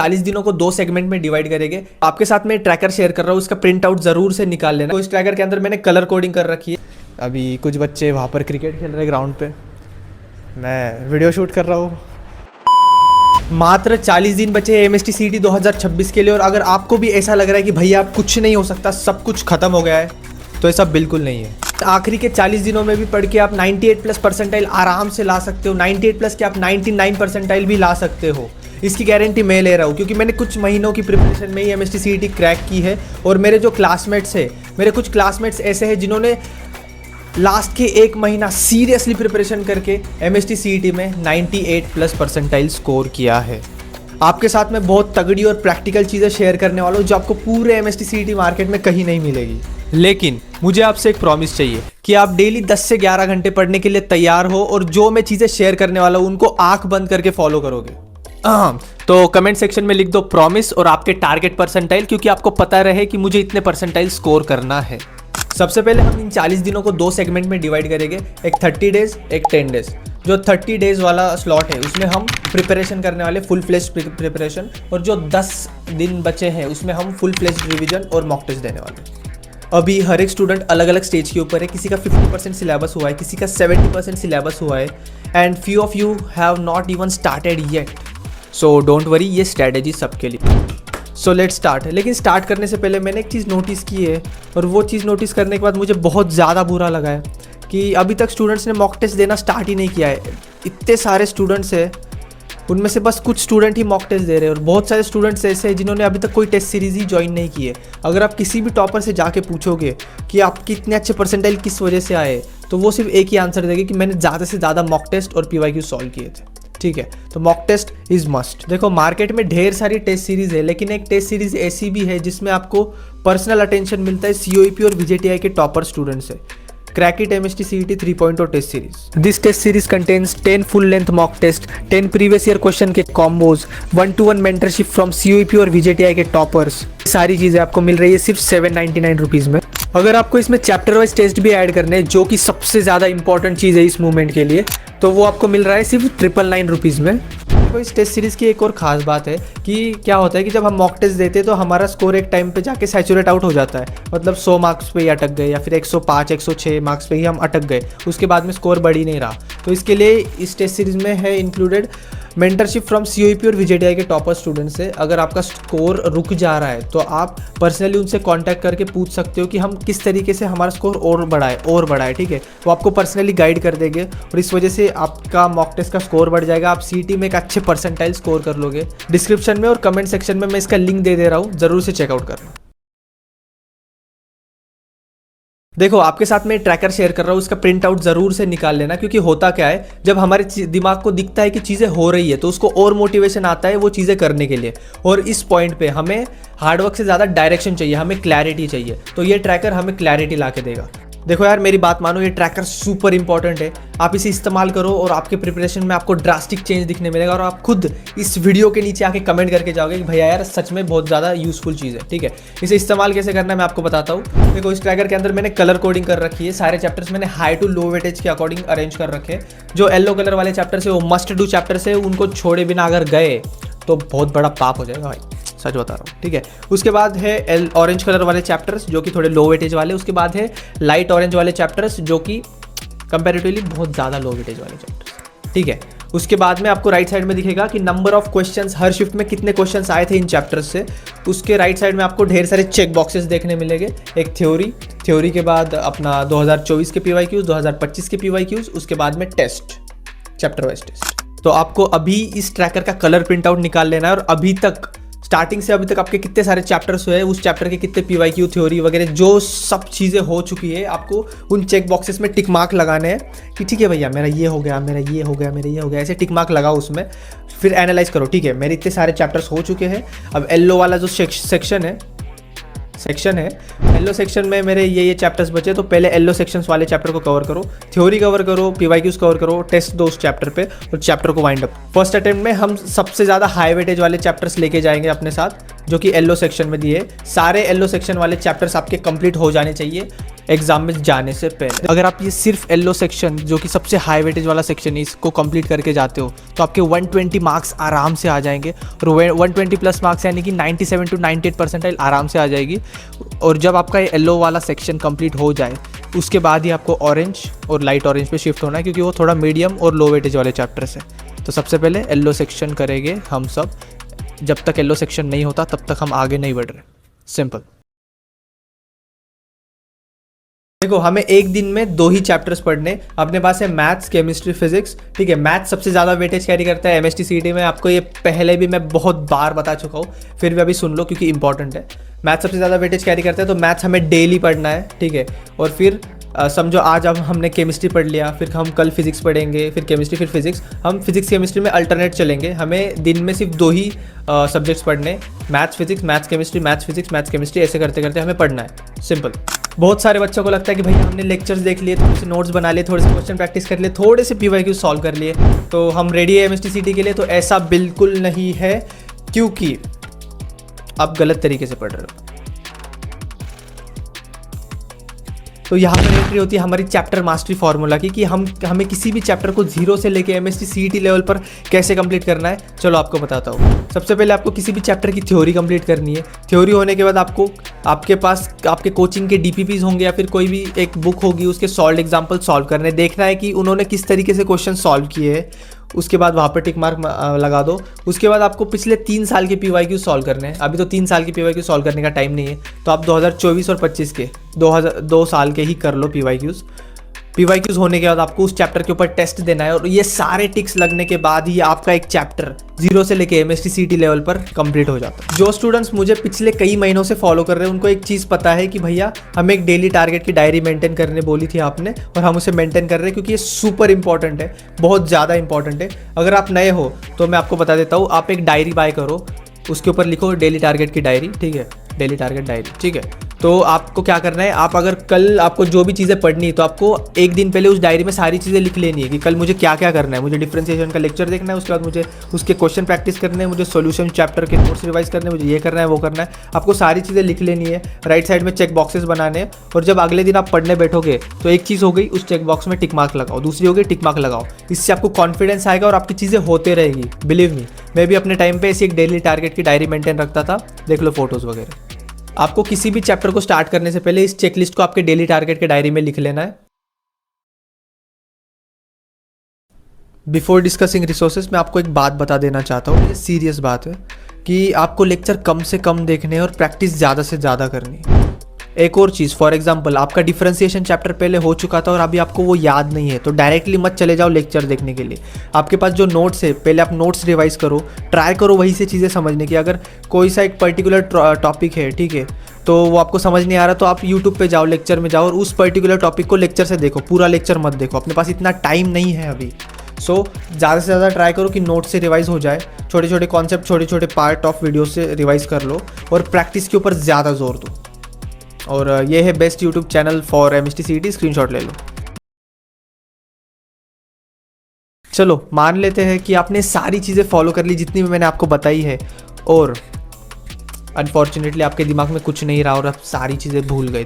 40 दिनों को 2 सेगमेंट में डिवाइड करेंगे। आपके साथ में ट्रैकर शेयर कर रहा हूँ, उसका प्रिंट आउट जरूर से निकाल लेना। तो इस ट्रैकर के अंदर मैंने कलर कोडिंग कर रखी है। अभी कुछ बच्चे वहाँ पर क्रिकेट खेल रहे ग्राउंड पे, मैं वीडियो शूट कर रहा हूँ। मात्र 40 दिन बचे हैं एमएसटी सीईटी 2026 के लिए। और अगर आपको भी ऐसा लग रहा है कि भैया अब कुछ नहीं हो सकता, सब कुछ खत्म हो गया है, तो ऐसा बिल्कुल नहीं है। आखिरी के 40 दिनों में भी पढ़ के आप 98 प्लस परसेंटाइल आराम से ला सकते हो। 98 प्लस के आप 99 परसेंटाइल भी ला सकते हो। इसकी गारंटी मैं ले रहा हूँ, क्योंकि मैंने कुछ महीनों की प्रिपरेशन में ही एमएसटी सीईटी क्रैक की है। और मेरे जो क्लासमेट्स हैं, मेरे कुछ क्लासमेट्स ऐसे हैं जिन्होंने लास्ट के 1 महीना सीरियसली प्रिपरेशन करके एमएसटी सीईटी में 98 प्लस परसेंटाइल स्कोर किया है। आपके साथ में बहुत तगड़ी और प्रैक्टिकल चीज़ें शेयर करने वाला हूँ जो आपको पूरे एमएसटी सीईटी मार्केट में कहीं नहीं मिलेगी। लेकिन मुझे आपसे एक प्रॉमिस चाहिए कि आप डेली 10 से 11 घंटे पढ़ने के लिए तैयार हो, और जो मैं चीज़ें शेयर करने वाला हूँ उनको आंख बंद करके फॉलो करोगे। तो कमेंट सेक्शन में लिख दो प्रॉमिस और आपके टारगेट परसेंटाइल, क्योंकि आपको पता रहे कि मुझे इतने परसेंटाइल स्कोर करना है। सबसे पहले हम इन 40 दिनों को 2 सेगमेंट में डिवाइड करेंगे, एक 30 डेज, एक 10 डेज। जो 30 डेज वाला स्लॉट है उसमें हम प्रिपरेशन करने वाले फुल फ्लेज प्रिपरेशन, और जो 10 दिन बचे हैं उसमें हम फुल फ्लेज रिवीजन और मॉक टेस्ट देने वाले। अभी हर एक स्टूडेंट अलग अलग स्टेज के ऊपर है। किसी का 50% सिलेबस हुआ है, किसी का 70% सिलेबस हुआ है, and few of you have not even started yet. So don't worry, ये स्ट्रैटेजी सबके लिए। So let's start. लेकिन स्टार्ट करने से पहले मैंने एक चीज़ नोटिस की है, और वो चीज़ नोटिस करने के बाद मुझे बहुत ज़्यादा बुरा लगा है कि अभी तक स्टूडेंट्स ने मॉक टेस्ट देना स्टार्ट ही नहीं किया है। इतने सारे स्टूडेंट्स हैं, उनमें से बस कुछ स्टूडेंट ही मॉक टेस्ट दे रहे हैं, और बहुत सारे स्टूडेंट्स ऐसे हैं जिन्होंने अभी तक कोई टेस्ट सीरीज़ ही ज्वाइन नहीं की है। अगर आप किसी भी टॉपर से जाके पूछोगे कि आपके इतने अच्छे परसेंटाइल किस वजह से आए, तो वो सिर्फ एक ही आंसर देंगे कि मैंने ज़्यादा से ज़्यादा मॉक टेस्ट और पीवाईक्यू सॉल्व किए थे। ठीक है, तो मॉक टेस्ट इज मस्ट। देखो, मार्केट में ढेर सारी टेस्ट सीरीज है, लेकिन एक टेस्ट सीरीज ऐसी भी है जिसमें आपको पर्सनल अटेंशन मिलता है सीओईपी और वीजेटीआई के टॉपर स्टूडेंट से। Crack it MST CET 3.0 test series. This test series contains 10 full length mock test, 10 previous year question के combos, 1-to-1 mentorship from COEP और वीजेटीआई के टॉपर्स। सारी चीजें आपको मिल रही है सिर्फ 799 रुपीज में। अगर आपको इसमें चैप्टर वाइज टेस्ट भी ऐड करने हैं, जो कि सबसे ज़्यादा इंपॉर्टेंट चीज़ है इस मूवमेंट के लिए, तो वो आपको मिल रहा है सिर्फ 999 रुपीज़ में। तो इस टेस्ट सीरीज़ की एक और ख़ास बात है कि क्या होता है कि जब हम मॉक टेस्ट देते हैं तो हमारा स्कोर एक टाइम पे जाके सैचुरेट आउट हो जाता है। मतलब 100 मार्क्स पे ही अटक गए, या फिर 105, 106 मार्क्स पे ही हम अटक गए, उसके बाद में स्कोर बढ़ ही नहीं रहा। तो इसके लिए इस टेस्ट सीरीज़ में है इंक्लूडेड मेंटरशिप फ्रॉम सीओईपी और वीजेटीआई के टॉपर स्टूडेंट्स से। अगर आपका स्कोर रुक जा रहा है तो आप पर्सनली उनसे कांटेक्ट करके पूछ सकते हो कि हम किस तरीके से हमारा स्कोर और बढ़ाए। ठीक है, वो आपको पर्सनली गाइड कर देंगे, और इस वजह से आपका मॉक टेस्ट का स्कोर बढ़ जाएगा। आप सीईटी में एक अच्छे परसेंटाइल स्कोर कर लोगे। डिस्क्रिप्शन में और कमेंट सेक्शन में मैं इसका लिंक दे रहा हूँ, जरूर से चेकआउट करना। देखो, आपके साथ में ट्रैकर शेयर कर रहा हूँ, उसका प्रिंट आउट जरूर से निकाल लेना। क्योंकि होता क्या है, जब हमारे दिमाग को दिखता है कि चीज़ें हो रही है तो उसको और मोटिवेशन आता है वो चीज़ें करने के लिए। और इस पॉइंट पे हमें हार्डवर्क से ज़्यादा डायरेक्शन चाहिए, हमें क्लैरिटी चाहिए। तो ये ट्रैकर हमें क्लैरिटी ला के देगा। देखो यार, मेरी बात मानो, ये ट्रैकर सुपर इंपॉर्टेंट है। आप इसे इस्तेमाल करो और आपके प्रिपरेशन में आपको ड्रास्टिक चेंज दिखने मिलेगा, और आप खुद इस वीडियो के नीचे आके कमेंट करके जाओगे कि भैया यार सच में बहुत ज़्यादा यूजफुल चीज़ है। ठीक है, इसे इस्तेमाल कैसे करना है मैं आपको बताता हूँ। देखो, इस ट्रैकर के अंदर मैंने कलर कोडिंग कर रखी है। सारे चैप्टर्स मैंने हाई टू लो वेटेज के अकॉर्डिंग अरेंज कर रखे हैं। जो येलो कलर वाले चैप्टर्स है वो मस्ट डू चैप्टर्स है, उनको छोड़े बिना अगर गए तो बहुत बड़ा पाप हो जाएगा भाई, सच बता रहा हूँ। ठीक है, उसके बाद है ऑरेंज कलर वाले चैप्टर्स जो कि थोड़े लो वेटेज वाले। उसके बाद है लाइट ऑरेंज वाले चैप्टर्स जो कि कंपैरेटिवली बहुत ज़्यादा लो वेटेज वाले चैप्टर्स। ठीक है, उसके बाद में आपको राइट साइड में दिखेगा कि number of questions her shift में कितने क्वेश्चंस आए थे इन चैप्टर्स से। उसके राइट साइड में आपको ढेर सारे चेक बॉक्सेस देखने मिलेंगे। एक थ्योरी के बाद अपना 2024 के पीवाईक्यूज, 2025 के पीवाईक्यूज, उसके बाद में टेस्ट, चैप्टर वाइज टेस्ट। तो आपको अभी इस ट्रैकर का कलर प्रिंट आउट निकाल लेना है, और अभी तक स्टार्टिंग से अभी तक आपके कितने सारे चैप्टर्स हुए, उस चैप्टर के कितने पीवाईक्यू, थ्योरी वगैरह जो सब चीज़ें हो चुकी है, आपको उन चेक बॉक्सेस में टिक मार्क लगाने हैं कि ठीक है भैया मेरा ये हो गया, मेरा ये हो गया, मेरा ये हो गया। ऐसे टिक मार्क लगाओ उसमें, फिर एनालाइज करो। ठीक है, मेरे इतने सारे चैप्टर्स हो चुके हैं। अब येलो वाला जो सेक्शन है येलो सेक्शन में मेरे ये चैप्टर्स बचे, तो पहले येलो सेक्शंस वाले चैप्टर को कवर करो, थ्योरी कवर करो, पीवाईक्यूज कवर करो, टेस्ट दो उस चैप्टर पे, और चैप्टर को वाइंड अप। फर्स्ट अटेम्प्ट में हम सबसे ज़्यादा हाई वेटेज वाले चैप्टर्स लेके जाएंगे अपने साथ, जो कि येलो सेक्शन में दिए। सारे येलो सेक्शन वाले चैप्टर्स आपके कंप्लीट हो जाने चाहिए। एग्जाम में जाने से पहले। अगर आप ये सिर्फ येलो सेक्शन, जो कि सबसे हाई वेटेज वाला सेक्शन है, इसको कंप्लीट करके जाते हो तो आपके 120 मार्क्स आराम से आ जाएंगे। और 120 प्लस मार्क्स यानी कि 97 to 98 परसेंटाइल आराम से आ जाएगी। और जब आपका येलो वाला सेक्शन कंप्लीट हो जाए उसके बाद ही आपको ऑरेंज और लाइट ऑरेंज पे शिफ्ट होना है, क्योंकि वो थोड़ा मीडियम और लो वेटेज वाले चैप्टर्स हैं। तो सबसे पहले येलो सेक्शन करेंगे हम सब। जब तक येलो सेक्शन नहीं होता तब तक हम आगे नहीं बढ़ रहे। सिंपल। देखो, हमें एक दिन में 2 ही चैप्टर्स पढ़ने। अपने पास है मैथ्स, केमिस्ट्री, फिजिक्स। ठीक है, मैथ्स सबसे ज़्यादा वेटेज कैरी करता है एमएसटी सीईटी में। आपको ये पहले भी मैं बहुत बार बता चुका हूँ, फिर भी अभी सुन लो क्योंकि इंपॉर्टेंट है। मैथ्स सबसे ज़्यादा वेटेज कैरी करता है, तो मैथ्स हमें डेली पढ़ना है। ठीक है, और फिर समझो आज अब हमने केमिस्ट्री पढ़ लिया, फिर हम कल फिजिक्स पढ़ेंगे, फिर केमिस्ट्री, फिर फिजिक्स। हम फिजिक्स केमिस्ट्री में अल्टरनेट चलेंगे। हमें दिन में सिर्फ 2 ही सब्जेक्ट्स पढ़ने, maths physics, maths chemistry, maths physics, maths chemistry. ऐसे करते करते हमें पढ़ना है। सिंपल। बहुत सारे बच्चों को लगता है कि भैया हमने लेक्चर्स देख लिए, थोड़े से नोट्स बना लिए, थोड़े से क्वेश्चन प्रैक्टिस कर लिए, थोड़े से पीवाईक्यू सॉल्व कर लिए तो हम रेडी है एमएसटी सीईटी के लिए। तो ऐसा बिल्कुल नहीं है, क्योंकि आप गलत तरीके से पढ़ रहे हो। तो यहाँ पर एंट्री होती है हमारी चैप्टर मास्टरी फार्मूला की, कि हमें किसी भी चैप्टर को 0 से लेके एमएसटी सीईटी लेवल पर कैसे कंप्लीट करना है। चलो आपको बताता हूँ। सबसे पहले आपको किसी भी चैप्टर की थ्योरी कंप्लीट करनी है। थ्योरी होने के बाद आपको आपके पास आपके कोचिंग के डीपीपीज होंगे या फिर कोई भी एक बुक होगी, उसके सॉल्व एग्जाम्पल सॉल्व करने, देखना है कि उन्होंने किस तरीके से क्वेश्चन सॉल्व किए हैं। उसके बाद वहाँ पर टिक मार्क लगा दो। उसके बाद आपको पिछले 3 साल के पीवाईक्यू सॉल्व करने हैं। अभी तो 3 साल की पीवाईक्यू सॉल्व करने का टाइम नहीं है, तो आप 2024 और 25 के 2 साल के ही कर लो पीवाईक्यूज। पीवाईक्यूज होने के बाद आपको उस चैप्टर के ऊपर टेस्ट देना है, और ये सारे टिक्स लगने के बाद ही आपका एक चैप्टर 0 से लेके एमएसटी सीईटी लेवल पर कंप्लीट हो जाता है। जो स्टूडेंट्स मुझे पिछले कई महीनों से फॉलो कर रहे हैं उनको एक चीज़ पता है कि भैया हमें एक डेली टारगेट की डायरी मेंटेन करने बोली थी आपने, और हम उसे मेंटेन कर रहे हैं, क्योंकि ये सुपर इंपॉर्टेंट है, बहुत ज़्यादा इंपॉर्टेंट है। अगर आप नए हो तो मैं आपको बता देता हूँ, आप एक डायरी बाय करो, उसके ऊपर लिखो डेली टारगेट की डायरी। ठीक है, डेली टारगेट डायरी। ठीक है, तो आपको क्या करना है, आप अगर कल आपको जो भी चीज़ें पढ़नी है तो आपको एक दिन पहले उस डायरी में सारी चीज़ें लिख लेनी है कि कल मुझे क्या क्या करना है। मुझे डिफरेंशिएशन का लेक्चर देखना है, उसके बाद मुझे उसके क्वेश्चन प्रैक्टिस करने हैं, मुझे सॉल्यूशन चैप्टर के नोट्स रिवाइज करने हैं, मुझे ये करना है, वो करना है। आपको सारी चीज़ें लिख लेनी है, राइट साइड में चेक बॉक्सेस बनाने हैं, और जब अगले दिन आप पढ़ने बैठोगे तो एक चीज़ हो गई, उस चेक बॉक्स में टिक मार्क लगाओ, दूसरी हो गई टिक मार्क लगाओ। इससे आपको कॉन्फिडेंस आएगा और आपकी चीज़ें होते रहेगी। बिलीव मी, मैं भी अपने टाइम पे ऐसी एक डेली टारगेट की डायरी मेंटेन रखता था, देख लो फोटोज़ वगैरह। आपको किसी भी चैप्टर को स्टार्ट करने से पहले इस चेकलिस्ट को आपके डेली टारगेट के डायरी में लिख लेना है। बिफोर डिस्कसिंग रिसोर्सेज, मैं आपको एक बात बता देना चाहता हूँ, ये सीरियस बात है, कि आपको लेक्चर कम से कम देखने हैं और प्रैक्टिस ज़्यादा से ज़्यादा करनी है। एक और चीज़, फॉर एग्जांपल आपका डिफरेंशिएशन चैप्टर पहले हो चुका था और अभी आपको वो याद नहीं है, तो डायरेक्टली मत चले जाओ लेक्चर देखने के लिए। आपके पास जो नोट्स है, पहले आप नोट्स रिवाइज करो, ट्राई करो वहीं से चीज़ें समझने की। अगर कोई सा एक पर्टिकुलर टॉपिक है, ठीक है, तो वो आपको समझ नहीं आ रहा, तो आप यूट्यूब पे जाओ, लेक्चर में जाओ और उस पर्टिकुलर टॉपिक को लेक्चर से देखो, पूरा लेक्चर मत देखो, अपने पास इतना टाइम नहीं है अभी। सो ज़्यादा से ज़्यादा ट्राई करो कि नोट से रिवाइज हो जाए, छोटे छोटे कॉन्सेप्ट, छोटे छोटे पार्ट ऑफ वीडियो से रिवाइज कर लो, और प्रैक्टिस के ऊपर ज़्यादा जोर दो। और ये है best YouTube channel for MST CET, screenshot ले लो। चलो मान लेते हैं कि आपने सारी चीज़ें फॉलो कर ली जितनी भी मैंने आपको बताई है, और अनफॉर्चुनेटली आपके दिमाग में कुछ नहीं रहा और आप सारी चीज़ें भूल गए,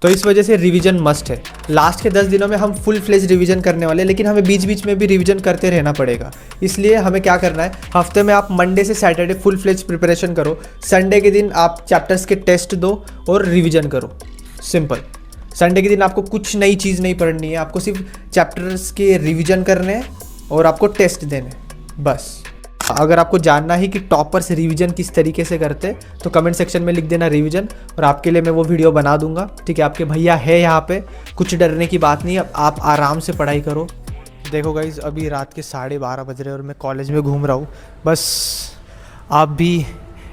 तो इस वजह से रिवीजन मस्ट है। लास्ट के 10 दिनों में हम फुल फ्लेज रिवीजन करने वाले हैं, लेकिन हमें बीच बीच में भी रिवीजन करते रहना पड़ेगा। इसलिए हमें क्या करना है, हफ्ते में आप मंडे से सैटरडे फुल फ्लेज प्रिपरेशन करो, संडे के दिन आप चैप्टर्स के टेस्ट दो और रिवीजन करो। सिंपल। संडे के दिन आपको कुछ नई चीज़ नहीं पढ़नी है, आपको सिर्फ चैप्टर्स के रिवीजन करने हैं और आपको टेस्ट देने, बस। अगर आपको जानना है कि टॉपर्स रिवीजन किस तरीके से करते तो कमेंट सेक्शन में लिख देना रिवीजन, और आपके लिए मैं वो वीडियो बना दूंगा। ठीक है, आपके भैया है यहाँ पे, कुछ डरने की बात नहीं, अब आप आराम से पढ़ाई करो। देखो गाइज, अभी रात के 12:30 बज रहे हैं और मैं कॉलेज में घूम रहा हूँ। बस आप भी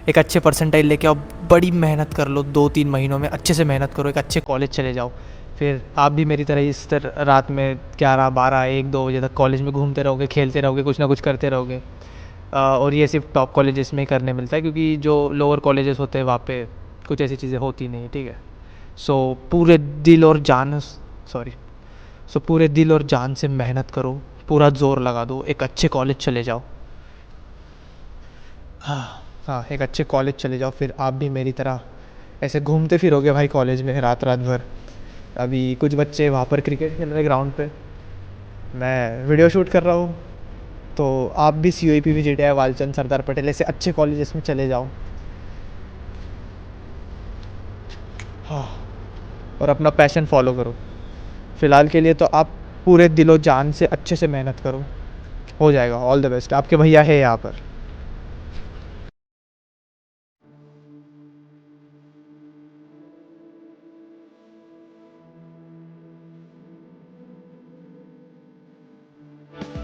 एक अच्छे परसेंटाइल लेके आओ, बड़ी मेहनत कर लो, 2-3 महीनों में अच्छे से मेहनत करो, एक अच्छे कॉलेज चले जाओ। फिर आप भी मेरी तरह इस तरह रात में 11, 12, 1, 2 बजे तक कॉलेज में घूमते रहोगे, खेलते रहोगे, कुछ ना कुछ करते रहोगे। और ये सिर्फ टॉप कॉलेजेस में ही करने मिलता है, क्योंकि जो लोअर कॉलेजेस होते हैं वहाँ पे कुछ ऐसी चीज़ें होती नहीं। ठीक है, सो पूरे दिल और जान से मेहनत करो, पूरा जोर लगा दो, एक अच्छे कॉलेज चले जाओ। हाँ, हाँ, एक अच्छे कॉलेज चले जाओ, फिर आप भी मेरी तरह ऐसे घूमते फिरोगे भाई कॉलेज में रात रात भर। अभी कुछ बच्चे वहाँ पर क्रिकेट खेल रहे ग्राउंड पे, मैं वीडियो शूट कर रहा हूँ। तो आप भी COEP VJTI वालचंद सरदार पटेल ऐसे अच्छे कॉलेजेस में चले जाओ। हाँ, और अपना पैशन फॉलो करो। फ़िलहाल के लिए तो आप पूरे दिलो जान से अच्छे से मेहनत करो, हो जाएगा। ऑल द बेस्ट, आपके भैया है यहाँ पर।